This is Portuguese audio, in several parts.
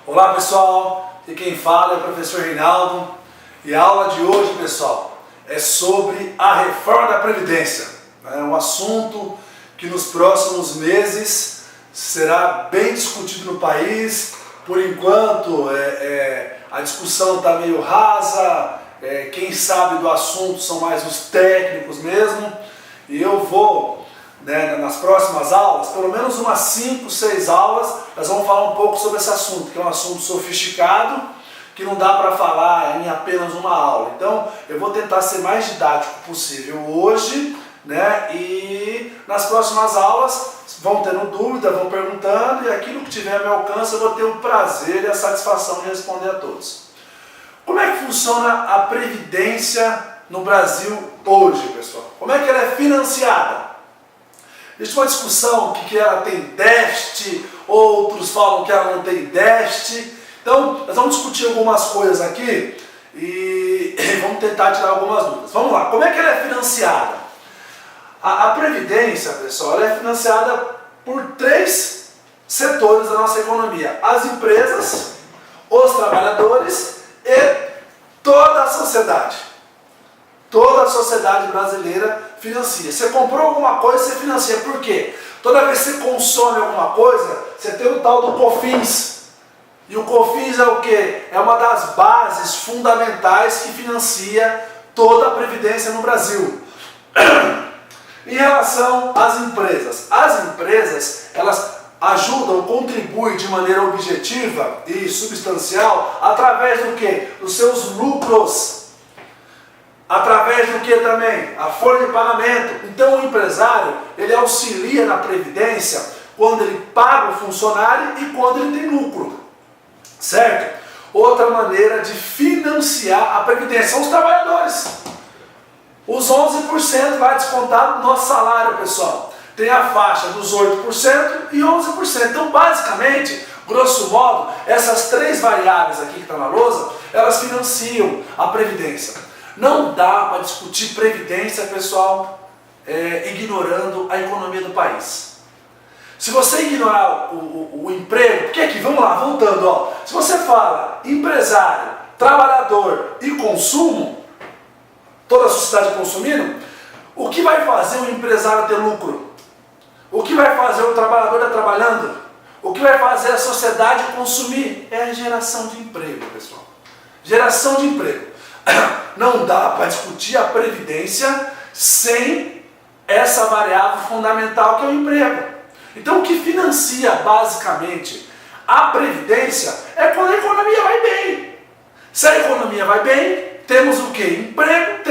Olá pessoal, aqui quem fala é o professor Reinaldo e a aula de hoje, pessoal, é sobre a reforma da Previdência. É um assunto que nos próximos meses será bem discutido no país. Por enquanto a discussão está meio rasa, quem sabe do assunto são mais os técnicos mesmo, e eu vou, nas próximas aulas, pelo menos umas 5, 6 aulas, nós vamos falar um pouco sobre esse assunto, que é um assunto sofisticado, que não dá para falar em apenas uma aula. Então, eu vou tentar ser mais didático possível hoje, e nas próximas aulas vão tendo dúvida, vão perguntando, e aquilo que tiver a meu alcance eu vou ter o prazer e a satisfação de responder a todos. Como é que funciona a Previdência no Brasil hoje, pessoal? Como é que ela é financiada? Existe uma discussão que ela tem déficit, outros falam que ela não tem déficit. Então, nós vamos discutir algumas coisas aqui e vamos tentar tirar algumas dúvidas. Vamos lá, como é que ela é financiada? A Previdência, pessoal, ela é financiada por 3 setores da nossa economia: as empresas, os trabalhadores e toda a sociedade. Toda a sociedade brasileira financia. Você comprou alguma coisa, você financia. Por quê? Toda vez que você consome alguma coisa, você tem o tal do COFINS. E o COFINS é o quê? É uma das bases fundamentais que financia toda a Previdência no Brasil. Em relação às empresas, elas ajudam, contribuem de maneira objetiva e substancial através do quê? Dos seus lucros. Através do que também? A folha de pagamento. Então o empresário, ele auxilia na Previdência quando ele paga o funcionário e quando ele tem lucro. Certo? Outra maneira de financiar a Previdência são os trabalhadores. Os 11% vai descontar do nosso salário, pessoal. Tem a faixa dos 8% e 11%. Então, basicamente, grosso modo, essas 3 variáveis aqui que estão na lousa, elas financiam a Previdência. Não dá para discutir Previdência, pessoal, ignorando a economia do país. Se você ignorar o emprego, porque aqui, vamos lá, voltando, ó, se você fala empresário, trabalhador e consumo, toda a sociedade consumindo, o que vai fazer o empresário ter lucro? O que vai fazer o trabalhador estar trabalhando? O que vai fazer a sociedade consumir? É a geração de emprego, pessoal. Geração de emprego. Não dá para discutir a Previdência sem essa variável fundamental que é o emprego. Então o que financia basicamente a Previdência é quando a economia vai bem. Se a economia vai bem, temos o que? Emprego,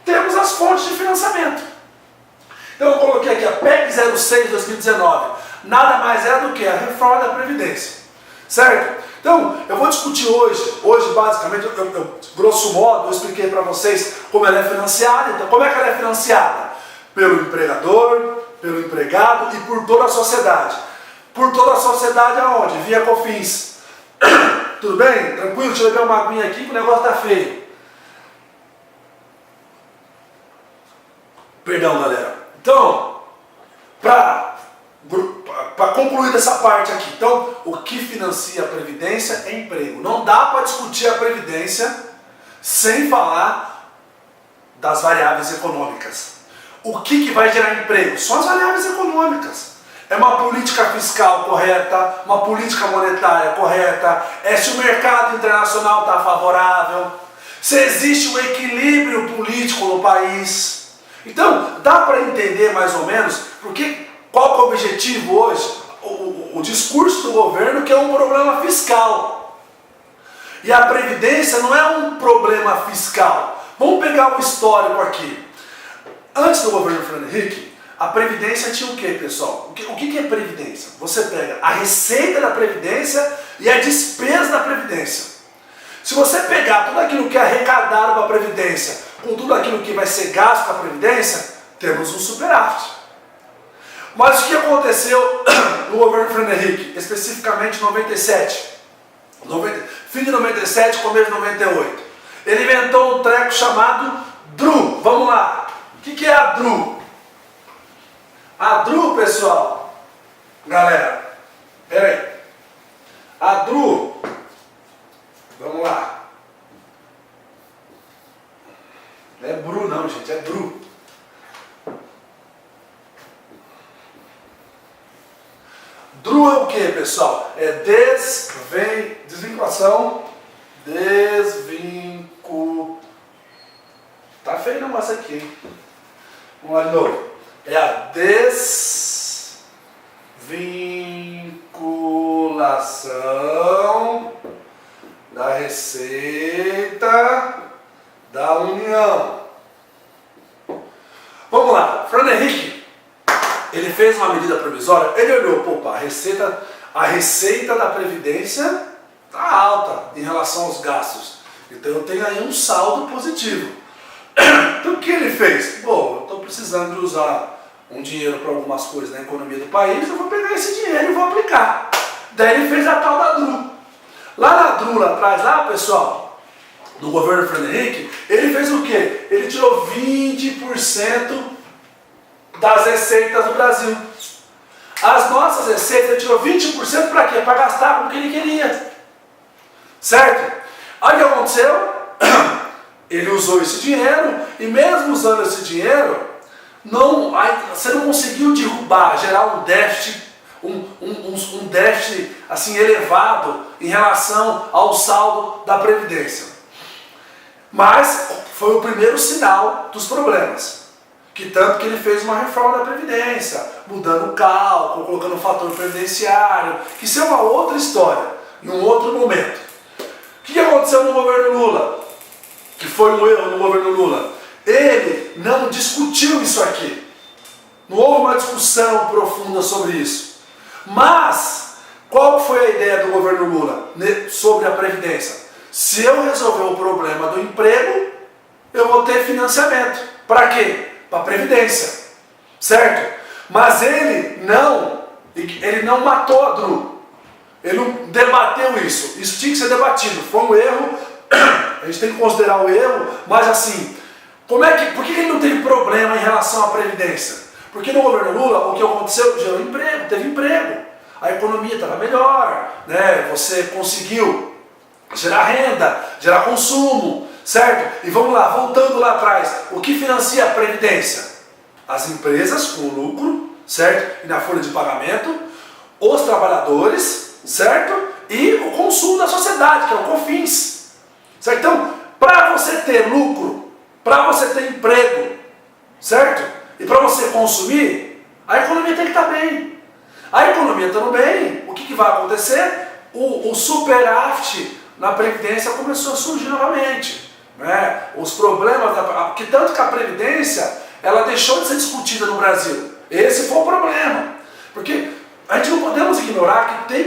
temos as fontes de financiamento. Então eu coloquei aqui a PEC 06 de 2019, nada mais é do que a reforma da Previdência, certo? Então eu vou discutir hoje basicamente, grosso modo, eu expliquei para vocês como ela é financiada. Então como é que ela é financiada? Pelo empregador, pelo empregado e por toda a sociedade. Por toda a sociedade aonde? Via COFINS. Tudo bem? Tranquilo? Deixa eu beber uma aguinha aqui que o negócio está feio. Perdão, galera. Então, para concluir essa parte aqui, então, o que financia a Previdência é emprego. Não dá para discutir a Previdência sem falar das variáveis econômicas. O que vai gerar emprego? São as variáveis econômicas. É uma política fiscal correta, uma política monetária correta, se o mercado internacional está favorável, se existe um equilíbrio político no país. Então, dá para entender mais ou menos qual que é o objetivo hoje, o discurso do governo, que é um problema fiscal. E a Previdência não é um problema fiscal. Vamos pegar um histórico aqui. Antes do governo Fernando Henrique, a Previdência tinha o que, pessoal? O que é Previdência? Você pega a receita da Previdência e a despesa da Previdência. Se você pegar tudo aquilo que é arrecadado para a Previdência com tudo aquilo que vai ser gasto para a Previdência, temos um superávit. Mas o que aconteceu no governo Fernando Henrique, especificamente em 97? Fim de 97, começo de 98. Ele inventou um treco chamado DRU. Vamos lá. O que é a DRU? A DRU, pessoal, galera, peraí. A Dru, vamos lá. Não é Bru não, gente, é Dru. Dru é o que, pessoal? É desvinculação. Tá feio o negócio aqui, hein? Vamos lá de novo. É a desvinculação da Receita da União. Vamos lá. Fernando Henrique, ele fez uma medida provisória, ele olhou, opa, a receita da Previdência está alta em relação aos gastos. Então eu tenho aí um saldo positivo. Então o que ele fez? Bom, eu estou precisando de usar um dinheiro para algumas coisas na economia do país, eu vou pegar esse dinheiro e vou aplicar. Daí ele fez a tal da Dru. Lá na Dru, lá atrás, lá pessoal, no governo Fernando Henrique, ele fez o quê? Ele tirou 20% das receitas do Brasil. As nossas receitas, ele tirou 20% para quê? Para gastar com o que ele queria. Certo? Aí o que aconteceu? Ele usou esse dinheiro e mesmo usando esse dinheiro, você não conseguiu derrubar, gerar um déficit, um déficit assim, elevado em relação ao saldo da Previdência. Mas foi o primeiro sinal dos problemas. Que tanto que ele fez uma reforma da Previdência, mudando o cálculo, colocando o fator previdenciário, que isso é uma outra história, em um outro momento. O que aconteceu no governo Lula? Que foi um erro no governo Lula. Ele não discutiu isso aqui. Não houve uma discussão profunda sobre isso. Mas, qual foi a ideia do governo Lula sobre a Previdência? Se eu resolver o problema do emprego, eu vou ter financiamento. Para quê? Para a Previdência. Certo? Mas ele não matou a Dru. Ele não debateu isso. Isso tinha que ser debatido. Foi um erro. A gente tem que considerar o erro. Mas assim, por que ele não teve problema em relação à Previdência? Porque no governo Lula, o que aconteceu? Gerou emprego, teve emprego. A economia estava melhor, né? Você conseguiu gerar renda, gerar consumo, certo? E vamos lá, voltando lá atrás, o que financia a Previdência? As empresas com lucro, certo? E na folha de pagamento, os trabalhadores, certo? E o consumo da sociedade, que é o COFINS. Certo? Então, para você ter lucro, para você ter emprego, certo? E para você consumir, a economia tem que estar bem. A economia estando bem, o que vai acontecer? O superávit na Previdência começou a surgir novamente. Né? Os problemas, que tanto que a Previdência, ela deixou de ser discutida no Brasil. Esse foi o problema. Porque a gente não podemos ignorar que tem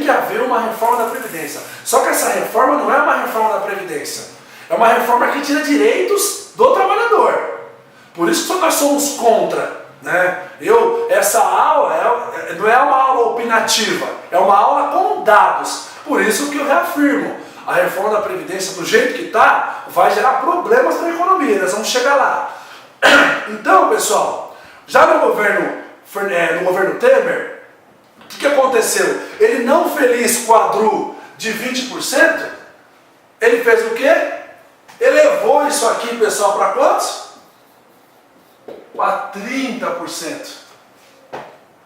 que haver uma reforma da Previdência. Só que essa reforma não é uma reforma da Previdência. É uma reforma que tira direitos do trabalhador. Por isso que nós somos contra. Né? Essa aula não é uma aula opinativa, é uma aula com dados. Por isso que eu reafirmo, a reforma da Previdência do jeito que está, vai gerar problemas para a economia, nós vamos chegar lá. Então, pessoal, já no governo Temer, o que aconteceu? Ele não feliz com a Dru de 20%, ele fez o quê? Elevou isso aqui, pessoal, para quantos? Para 30%.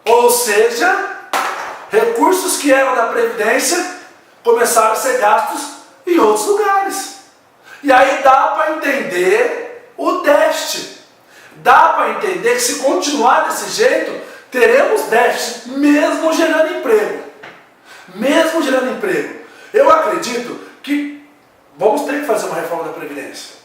Ou seja, recursos que eram da Previdência começaram a ser gastos em outros lugares. E aí dá para entender o déficit. Dá para entender que se continuar desse jeito, teremos déficit, mesmo gerando emprego. Mesmo gerando emprego. Eu acredito que vamos ter que fazer uma reforma da Previdência.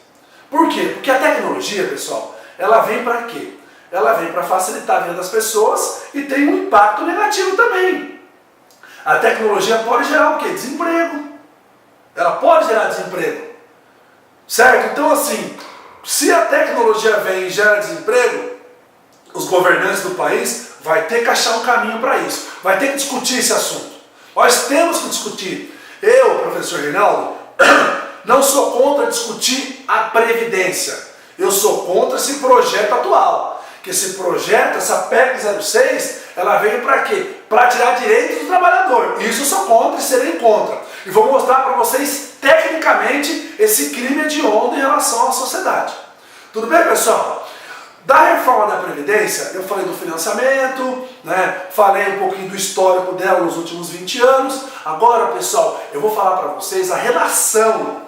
Por quê? Porque a tecnologia, pessoal, ela vem para quê? Ela vem para facilitar a vida das pessoas e tem um impacto negativo também. A tecnologia pode gerar o quê? Desemprego. Ela pode gerar desemprego. Certo? Então assim, se a tecnologia vem e gera desemprego, os governantes do país vão ter que achar um caminho para isso. Vai ter que discutir esse assunto. Nós temos que discutir. Eu, professor Reinaldo, não sou contra discutir a Previdência. Eu sou contra esse projeto atual, que esse projeto, essa PEC 06, ela veio para quê? Para tirar direitos do trabalhador. Isso eu sou contra e serei contra. E vou mostrar para vocês, tecnicamente, esse crime hediondo em relação à sociedade. Tudo bem, pessoal? Da reforma da Previdência, eu falei do financiamento, né? Falei um pouquinho do histórico dela nos últimos 20 anos. Agora, pessoal, eu vou falar para vocês a relação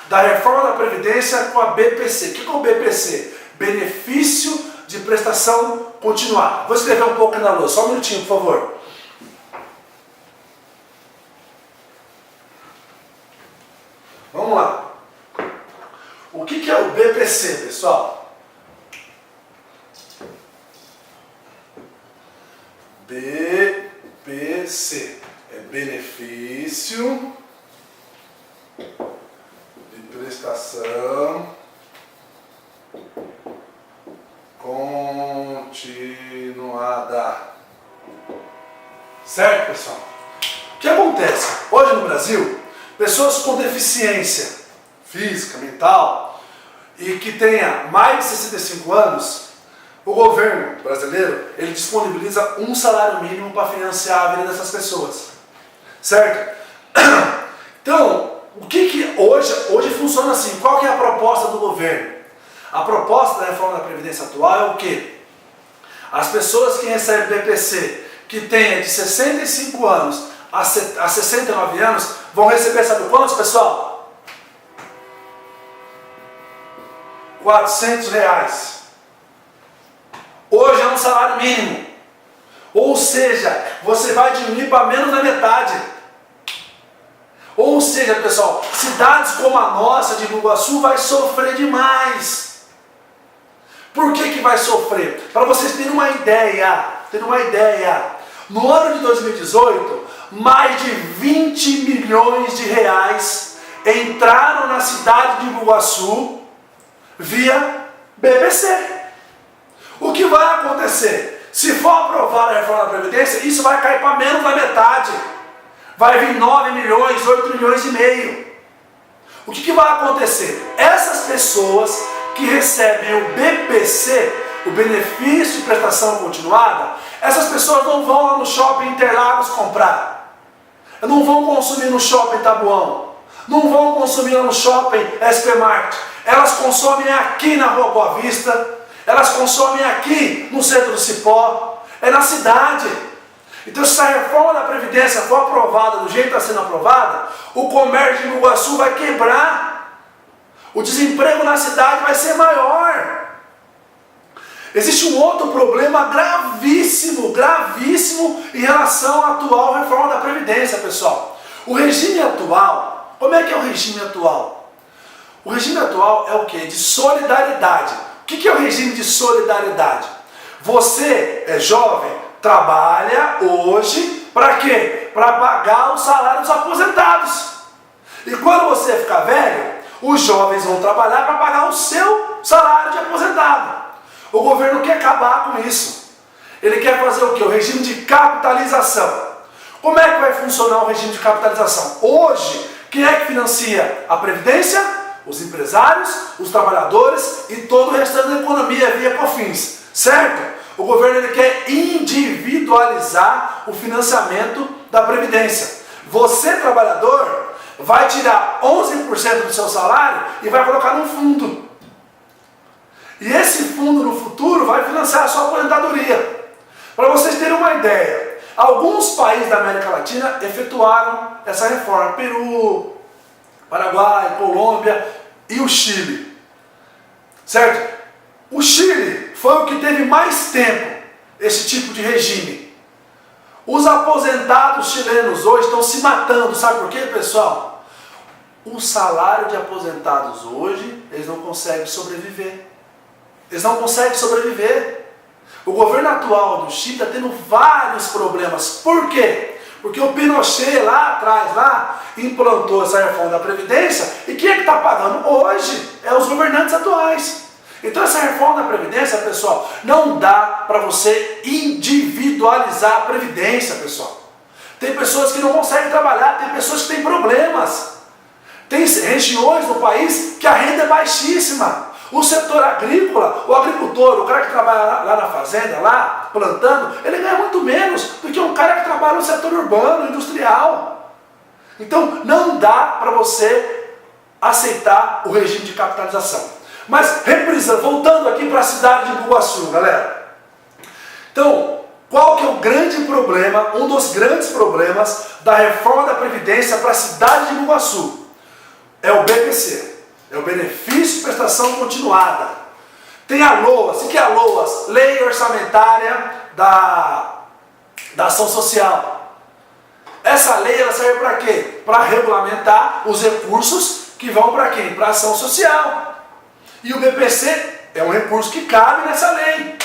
da reforma da Previdência com a BPC. O que é o BPC? Benefício de prestação continuada. Vou escrever um pouco na lousa, só um minutinho, por favor. Vamos lá. O que é o BPC, pessoal? BPC é benefício de prestação continuada. Certo, pessoal? O que acontece? Hoje no Brasil, pessoas com deficiência física, mental e que tenha mais de 65 anos, o governo brasileiro, ele disponibiliza um salário mínimo para financiar a vida dessas pessoas. Certo? Então, o que hoje funciona assim? Qual que é a proposta do governo? A proposta da reforma da Previdência atual é o quê? As pessoas que recebem BPC, que tenha de 65 anos a 69 anos, vão receber, sabe quantos, pessoal? R$400. Hoje é um salário mínimo. Ou seja, você vai diminuir para menos da metade. Ou seja, pessoal, cidades como a nossa de Iguaçu vai sofrer demais. Por que vai sofrer? Para vocês terem uma ideia, no ano de 2018, mais de 20 milhões de reais entraram na cidade de Iguaçu via BPC. O que vai acontecer? Se for aprovada a reforma da Previdência, isso vai cair para menos da metade. Vai vir 9 milhões, 8 milhões e meio. O que vai acontecer? Essas pessoas que recebem o BPC, o benefício de prestação continuada, essas pessoas não vão lá no shopping Interlagos comprar. Não vão consumir no shopping Tabuão. Não vão consumir lá no shopping SP Mart. Elas consomem aqui na Rua Boa Vista. Elas consomem aqui no centro do Cipó. É na cidade. Então, se a reforma da Previdência for aprovada do jeito que está sendo aprovada, o comércio de Iguaçu vai quebrar. O desemprego na cidade vai ser maior. Existe um outro problema gravíssimo em relação à atual reforma da Previdência, pessoal. O regime atual, como é que é o regime atual? O regime atual é o quê? De solidariedade. O que é o regime de solidariedade? Você é jovem, trabalha hoje para quê? Para pagar o salário dos aposentados. E quando você ficar velho, os jovens vão trabalhar para pagar o seu salário de aposentado. O governo quer acabar com isso. Ele quer fazer o quê? O regime de capitalização. Como é que vai funcionar o regime de capitalização? Hoje, quem é que financia a Previdência? Os empresários, os trabalhadores e todo o restante da economia via COFINS. Certo? O governo ele quer individualizar o financiamento da Previdência. Você, trabalhador, vai tirar 11% do seu salário e vai colocar num fundo. E esse fundo no futuro vai financiar a sua aposentadoria. Para vocês terem uma ideia, alguns países da América Latina efetuaram essa reforma. Peru, Paraguai, Colômbia e o Chile. Certo? O Chile foi o que teve mais tempo esse tipo de regime. Os aposentados chilenos hoje estão se matando. Sabe por quê, pessoal? O salário de aposentados hoje, eles não conseguem sobreviver. Eles não conseguem sobreviver. O governo atual do Chile está tendo vários problemas. Por quê? Porque o Pinochet lá atrás, implantou essa reforma da Previdência. E quem é que está pagando hoje? É os governantes atuais. Então essa reforma da Previdência, pessoal, não dá para você individualizar a Previdência, pessoal. Tem pessoas que não conseguem trabalhar, tem pessoas que têm problemas. Tem regiões no país que a renda é baixíssima. O setor agrícola, o agricultor, o cara que trabalha lá na fazenda, lá, plantando, ele ganha muito menos do que um cara que trabalha no setor urbano, industrial. Então, não dá para você aceitar o regime de capitalização. Mas, reprisando, voltando aqui para a cidade de Iguaçu, galera. Então, qual que é o grande problema, um dos grandes problemas da reforma da Previdência para a cidade de Iguaçu? É o BPC, é o Benefício de Prestação Continuada. Tem a LOAS, o que é a LOAS? Lei Orçamentária da Ação Social. Essa lei ela serve para quê? Para regulamentar os recursos que vão para quem? Para a ação social. E o BPC é um recurso que cabe nessa lei.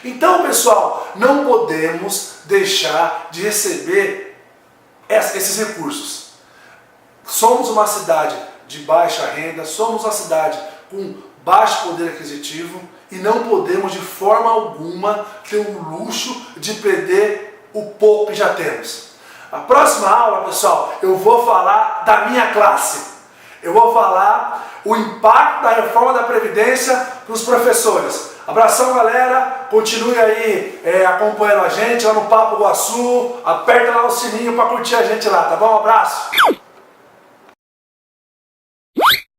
Então, pessoal, não podemos deixar de receber esses recursos. Somos uma cidade de baixa renda, somos uma cidade com baixo poder aquisitivo e não podemos de forma alguma ter o luxo de perder o pouco que já temos. Na próxima aula, pessoal, eu vou falar da minha classe. Eu vou falar o impacto da reforma da Previdência para os professores. Abração, galera. Continue aí acompanhando a gente lá no Papo Iguaçu. Aperta lá o sininho para curtir a gente lá, tá bom? Um abraço.